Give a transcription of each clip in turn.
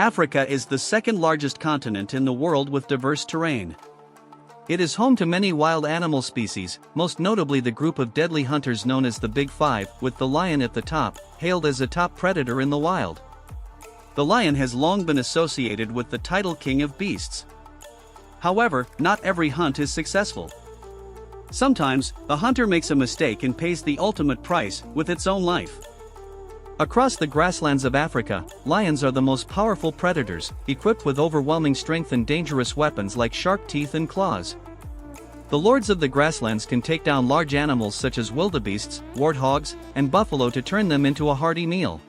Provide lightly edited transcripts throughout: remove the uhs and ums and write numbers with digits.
Africa is the second largest continent in the world with diverse terrain. It is home to many wild animal species, most notably the group of deadly hunters known as the Big Five, with the lion at the top, hailed as a top predator in the wild. The lion has long been associated with the title king of beasts. However, not every hunt is successful. Sometimes, the hunter makes a mistake and pays the ultimate price with its own life. Across the grasslands of Africa, lions are the most powerful predators, equipped with overwhelming strength and dangerous weapons like sharp teeth and claws. The lords of the grasslands can take down large animals such as wildebeests, warthogs, and buffalo to turn them into a hearty meal.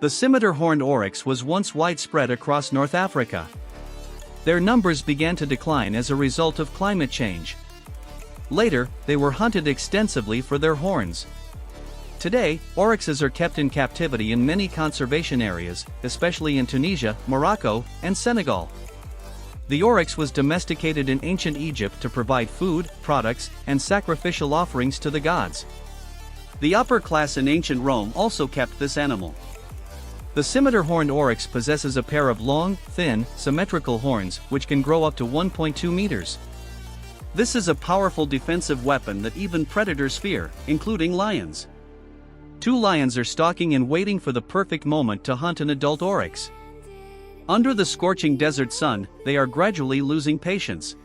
The scimitar horned oryx was once widespread across North Africa. Their numbers began to decline as a result of climate change. Later, they were hunted extensively for their horns. Today, oryxes are kept in captivity in many conservation areas, especially in Tunisia, Morocco, and Senegal. The oryx was domesticated in ancient Egypt to provide food, products, and sacrificial offerings to the gods. The upper class in ancient Rome also kept this animal. The scimitar-horned oryx possesses a pair of long, thin, symmetrical horns which can grow up to 1.2 meters. This is a powerful defensive weapon that even predators fear, including lions. Two lions are stalking and waiting for the perfect moment to hunt an adult oryx. Under the scorching desert sun, they are gradually losing patience.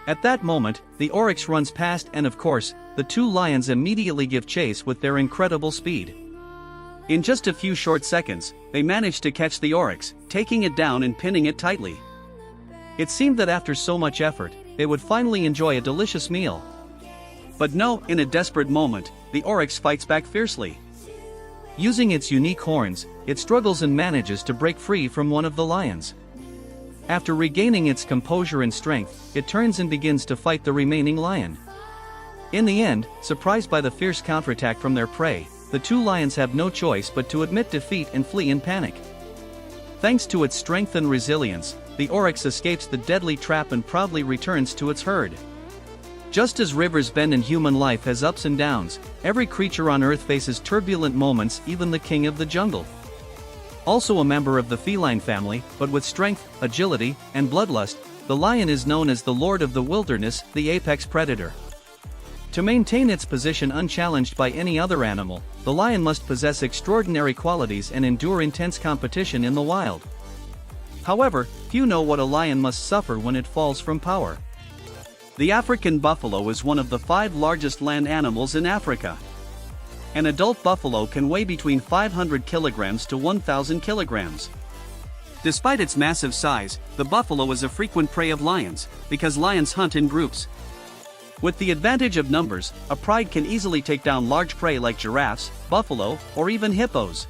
At that moment, the oryx runs past and of course, the two lions immediately give chase with their incredible speed. In just a few short seconds, they manage to catch the oryx, taking it down and pinning it tightly. It seemed that after so much effort, they would finally enjoy a delicious meal. But no, in a desperate moment, the oryx fights back fiercely. Using its unique horns, it struggles and manages to break free from one of the lions. After regaining its composure and strength, it turns and begins to fight the remaining lion. In the end, surprised by the fierce counterattack from their prey, the two lions have no choice but to admit defeat and flee in panic. Thanks to its strength and resilience, the oryx escapes the deadly trap and proudly returns to its herd. Just as rivers bend and human life has ups and downs, every creature on Earth faces turbulent moments, even the king of the jungle. Also a member of the feline family, but with strength, agility, and bloodlust, the lion is known as the lord of the wilderness, the apex predator. To maintain its position unchallenged by any other animal, the lion must possess extraordinary qualities and endure intense competition in the wild. However, few know what a lion must suffer when it falls from power. The African buffalo is one of the 5 largest land animals in Africa. An adult buffalo can weigh between 500 kilograms to 1,000 kilograms. Despite its massive size, the buffalo is a frequent prey of lions, because lions hunt in groups. With the advantage of numbers, a pride can easily take down large prey like giraffes, buffalo, or even hippos.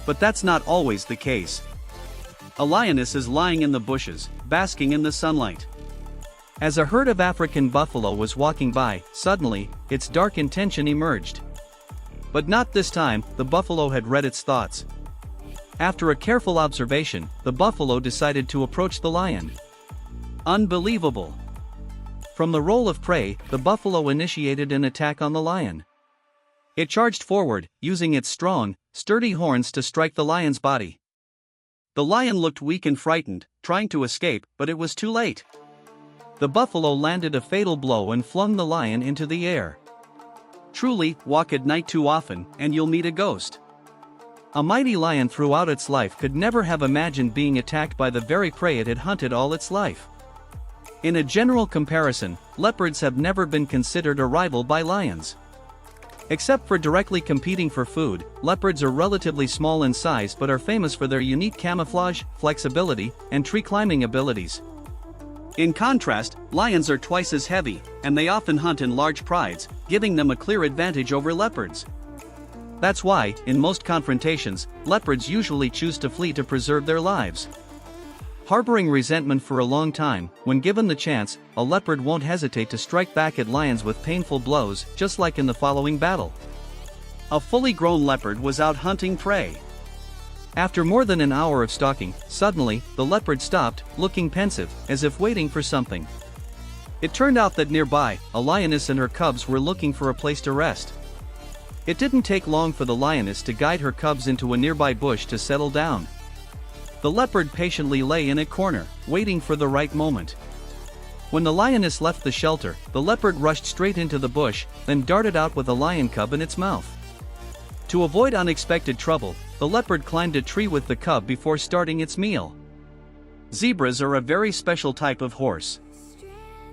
But that's not always the case. A lioness is lying in the bushes, basking in the sunlight. As a herd of African buffalo was walking by, suddenly, its dark intention emerged. But not this time, the buffalo had read its thoughts. After a careful observation, the buffalo decided to approach the lion. Unbelievable! From the role of prey, the buffalo initiated an attack on the lion. It charged forward, using its strong, sturdy horns to strike the lion's body. The lion looked weak and frightened, trying to escape, but it was too late. The buffalo landed a fatal blow and flung the lion into the air. Truly, walk at night too often, and you'll meet a ghost. A mighty lion throughout its life could never have imagined being attacked by the very prey it had hunted all its life. In a general comparison, leopards have never been considered a rival by lions. Except for directly competing for food, leopards are relatively small in size but are famous for their unique camouflage, flexibility, and tree climbing abilities. In contrast, lions are twice as heavy, and they often hunt in large prides, giving them a clear advantage over leopards. That's why, in most confrontations, leopards usually choose to flee to preserve their lives. Harboring resentment for a long time, when given the chance, a leopard won't hesitate to strike back at lions with painful blows, just like in the following battle. A fully grown leopard was out hunting prey. After more than an hour of stalking, suddenly, the leopard stopped, looking pensive, as if waiting for something. It turned out that nearby, a lioness and her cubs were looking for a place to rest. It didn't take long for the lioness to guide her cubs into a nearby bush to settle down. The leopard patiently lay in a corner, waiting for the right moment. When the lioness left the shelter, the leopard rushed straight into the bush, then darted out with a lion cub in its mouth. To avoid unexpected trouble, the leopard climbed a tree with the cub before starting its meal. Zebras are a very special type of horse.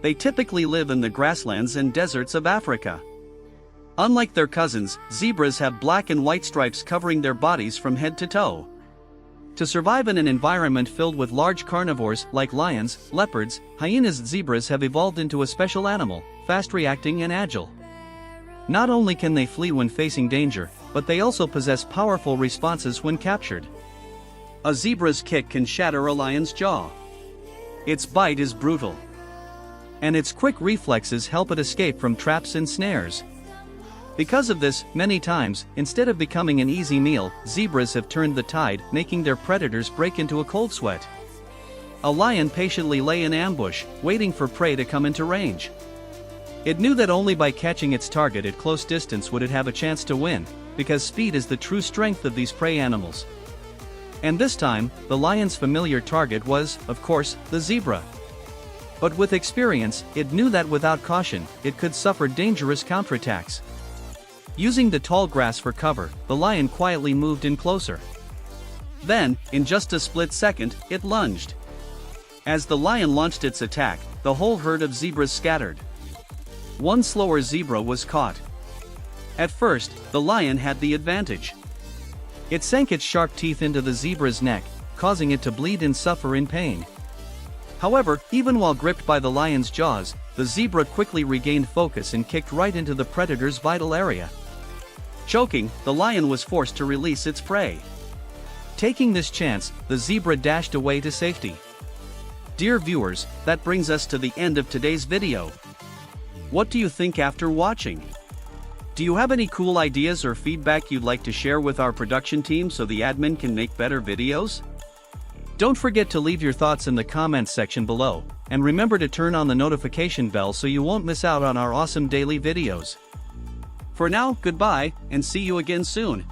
They typically live in the grasslands and deserts of Africa. Unlike their cousins, zebras have black and white stripes covering their bodies from head to toe. To survive in an environment filled with large carnivores like lions, leopards, hyenas, zebras have evolved into a special animal, fast-reacting and agile. Not only can they flee when facing danger, but they also possess powerful responses when captured. A zebra's kick can shatter a lion's jaw. Its bite is brutal. And its quick reflexes help it escape from traps and snares. Because of this, many times, instead of becoming an easy meal, zebras have turned the tide, making their predators break into a cold sweat. A lion patiently lay in ambush, waiting for prey to come into range. It knew that only by catching its target at close distance would it have a chance to win, because speed is the true strength of these prey animals. And this time, the lion's familiar target was, of course, the zebra. But with experience, it knew that without caution, it could suffer dangerous counterattacks. Using the tall grass for cover, the lion quietly moved in closer. Then, in just a split second, it lunged. As the lion launched its attack, the whole herd of zebras scattered. One slower zebra was caught. At first, the lion had the advantage. It sank its sharp teeth into the zebra's neck, causing it to bleed and suffer in pain. However, even while gripped by the lion's jaws, the zebra quickly regained focus and kicked right into the predator's vital area. Choking, the lion was forced to release its prey. Taking this chance, the zebra dashed away to safety. Dear viewers, that brings us to the end of today's video. What do you think after watching? Do you have any cool ideas or feedback you'd like to share with our production team so the admin can make better videos? Don't forget to leave your thoughts in the comments section below, and remember to turn on the notification bell so you won't miss out on our awesome daily videos. For now, goodbye, and see you again soon.